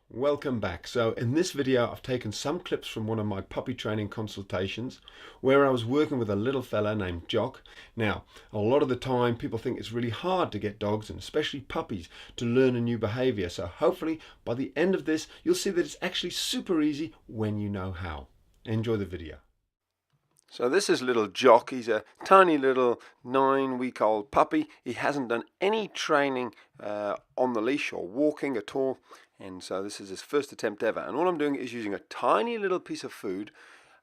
Welcome back. So in this video I've taken some clips from one of my puppy training consultations where I was working with a little fella named Jock. Now a lot of the time people think it's really hard to get dogs, and especially puppies, to learn a new behavior. So hopefully by the end of this you'll see that it's actually super easy when you know how. Enjoy the video. So this is little Jock. He's a tiny little 9-week-old puppy. He hasn't done any training on the leash or walking at all, and so this is his first attempt ever. And all I'm doing is using a tiny little piece of food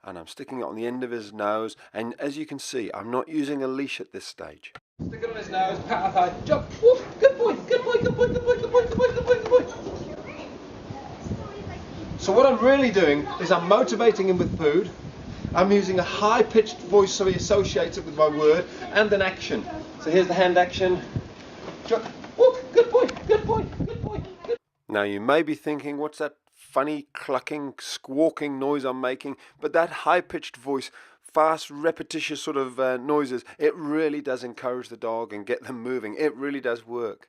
and I'm sticking it on the end of his nose, and as you can see I'm not using a leash at this stage. Stick it on his nose, pat our thigh, Jock, woof, good boy, good boy, good boy, good boy, good boy, good boy, good boy, good boy. So what I'm really doing is I'm motivating him with food. I'm using a high-pitched voice so he associates it with my word, and an action. So here's the hand action. Jock, woof, good boy, good boy, good boy. Good. Now you may be thinking, what's that funny clucking, squawking noise I'm making? But that high-pitched voice, fast, repetitious sort of noises, it really does encourage the dog and get them moving. It really does work.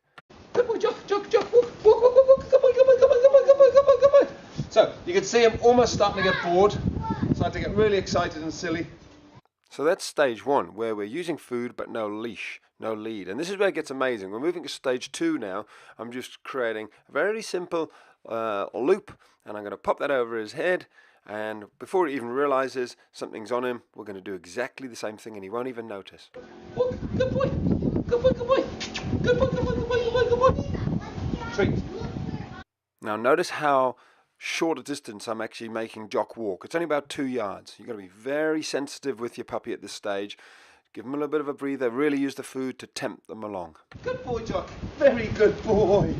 Good boy, Jock, Jock, Jock, woof, woof, woof, woof, good boy, good boy, good boy, good boy, good boy, good boy, good boy. So you can see I'm almost starting to get bored. Starting to get really excited and silly. So that's stage one, where we're using food but no leash, no lead. And this is where it gets amazing. We're moving to stage two now. I'm just creating a very simple loop, and I'm going to pop that over his head. And before he even realizes something's on him, we're going to do exactly the same thing, and he won't even notice. Oh, good boy, good boy, good boy, good boy, good boy, good boy, good boy, good boy. Treat. Now notice how short a distance I'm actually making Jock walk. It's only about 2 yards. You've got to be very sensitive with your puppy at this stage. Give him a little bit of a breather. Really use the food to tempt them along. Good boy, Jock. Very good boy.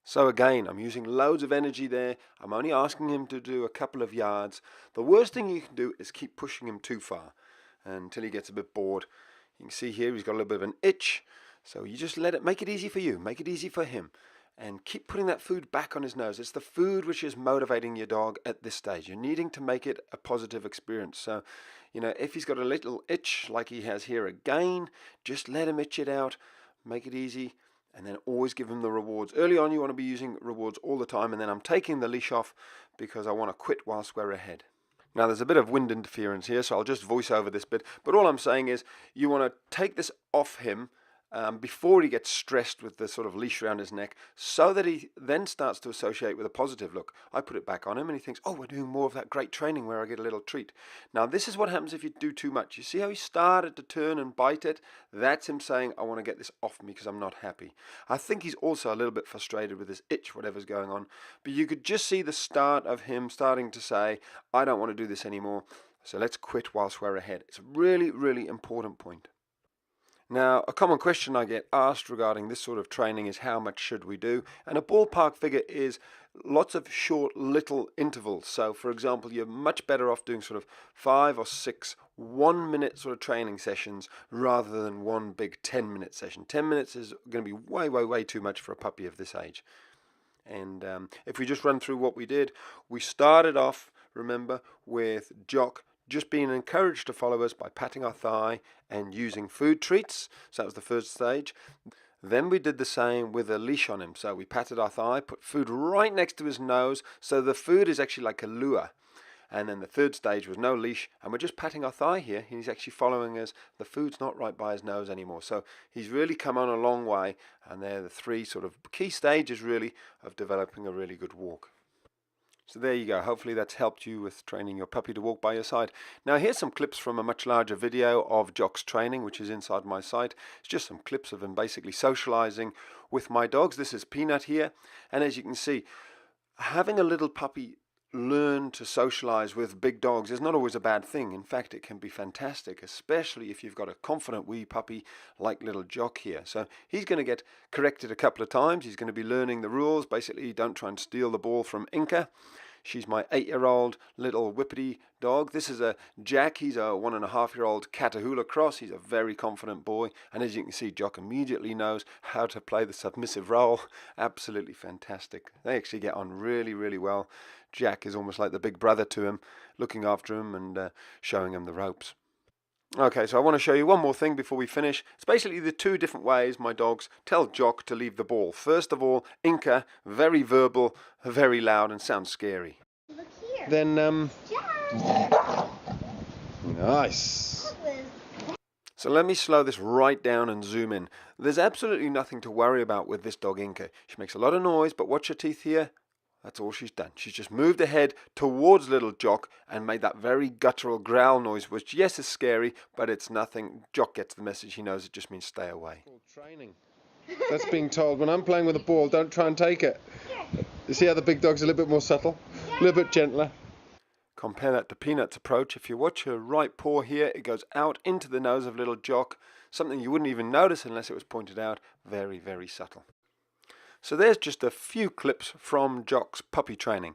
So again, I'm using loads of energy there. I'm only asking him to do a couple of yards. The worst thing you can do is keep pushing him too far until he gets a bit bored. You can see here he's got a little bit of an itch. So you just make it easy for you. Make it easy for him. And keep putting that food back on his nose. It's the food which is motivating your dog at this stage. You're needing to make it a positive experience. So, if he's got a little itch like he has here again, just let him itch it out. Make it easy, and then always give him the rewards. Early on you want to be using rewards all the time, and then I'm taking the leash off because I want to quit whilst we're ahead. Now there's a bit of wind interference here, so I'll just voice over this bit. But all I'm saying is you want to take this off him before he gets stressed with the sort of leash around his neck, so that he then starts to associate with a positive look. I put it back on him and he thinks, oh, we're doing more of that great training where I get a little treat. Now this is what happens if you do too much. You see how he started to turn and bite it? That's him saying, I want to get this off me because I'm not happy. I think he's also a little bit frustrated with this itch, whatever's going on. But you could just see the start of him starting to say, I don't want to do this anymore, so let's quit whilst we're ahead. It's a really, really important point. Now, a common question I get asked regarding this sort of training is how much should we do? And a ballpark figure is lots of short little intervals. So, for example, you're much better off doing sort of 5 or 6 1-minute sort of training sessions rather than one big 10-minute session. 10 minutes is going to be way, way, way too much for a puppy of this age. And if we just run through what we did, we started off, remember, with Jock just being encouraged to follow us by patting our thigh and using food treats. So that was the first stage. Then we did the same with a leash on him. So we patted our thigh, put food right next to his nose, so the food is actually like a lure. And then the third stage was no leash, and we're just patting our thigh here. He's actually following us. The food's not right by his nose anymore. So he's really come on a long way, and they're the 3 sort of key stages really of developing a really good walk. So there you go. Hopefully that's helped you with training your puppy to walk by your side. Now here's some clips from a much larger video of Jock's training, which is inside my site. It's just some clips of him basically socializing with my dogs. This is Peanut here. And as you can see, having a little puppy learn to socialize with big dogs is not always a bad thing. In fact, it can be fantastic, especially if you've got a confident wee puppy like little Jock here. So he's going to get corrected a couple of times. He's going to be learning the rules. Basically, don't try and steal the ball from Inca. She's my 8-year-old little whippity dog. This is a Jack. He's a 1.5-year-old Catahoula cross. He's a very confident boy. And as you can see, Jock immediately knows how to play the submissive role. Absolutely fantastic. They actually get on really, really well. Jack is almost like the big brother to him, looking after him and showing him the ropes. Okay, so I want to show you one more thing before we finish. It's basically the two different ways my dogs tell Jock to leave the ball. First of all, Inca, very verbal, very loud, and sounds scary. Look here. Then, Jack. Nice. So let me slow this right down and zoom in. There's absolutely nothing to worry about with this dog Inca. She makes a lot of noise, but watch her teeth here. That's all she's done. She's just moved her head towards little Jock and made that very guttural growl noise, which, yes, is scary, but it's nothing. Jock gets the message. He knows it just means stay away. Training. That's being told. When I'm playing with a ball, don't try and take it. You see how the big dog's a little bit more subtle? A little bit gentler. Compare that to Peanut's approach. If you watch her right paw here, it goes out into the nose of little Jock. Something you wouldn't even notice unless it was pointed out. Very, very subtle. So there's just a few clips from Jock's puppy training.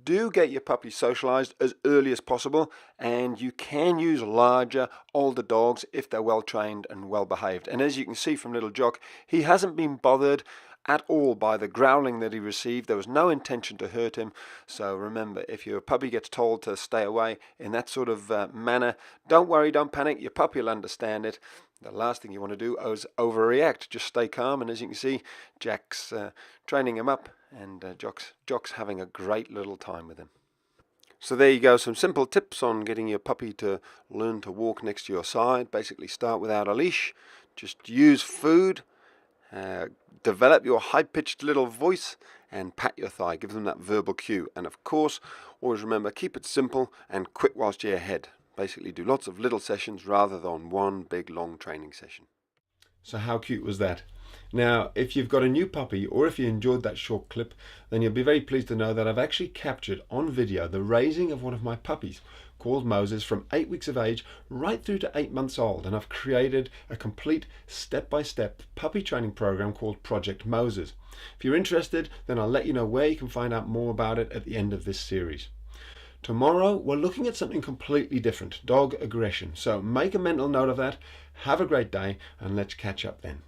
Do get your puppy socialized as early as possible, and you can use larger, older dogs if they're well trained and well behaved. And as you can see from little Jock, he hasn't been bothered at all by the growling that he received. There was no intention to hurt him. So remember, if your puppy gets told to stay away in that sort of manner, don't worry, don't panic. Your puppy will understand it. The last thing you want to do is overreact. Just stay calm, and as you can see, Jack's training him up, and Jock's having a great little time with him. So there you go, some simple tips on getting your puppy to learn to walk next to your side. Basically start without a leash, just use food, develop your high-pitched little voice, and pat your thigh, give them that verbal cue. And of course, always remember, keep it simple and quick whilst you're ahead. Basically do lots of little sessions rather than one big long training session. So how cute was that? Now, if you've got a new puppy, or if you enjoyed that short clip, then you'll be very pleased to know that I've actually captured on video the raising of one of my puppies called Moses from 8 weeks of age right through to 8 months old. And I've created a complete step-by-step puppy training program called Project Moses. If you're interested, then I'll let you know where you can find out more about it at the end of this series. Tomorrow, we're looking at something completely different, dog aggression. So make a mental note of that, have a great day, and let's catch up then.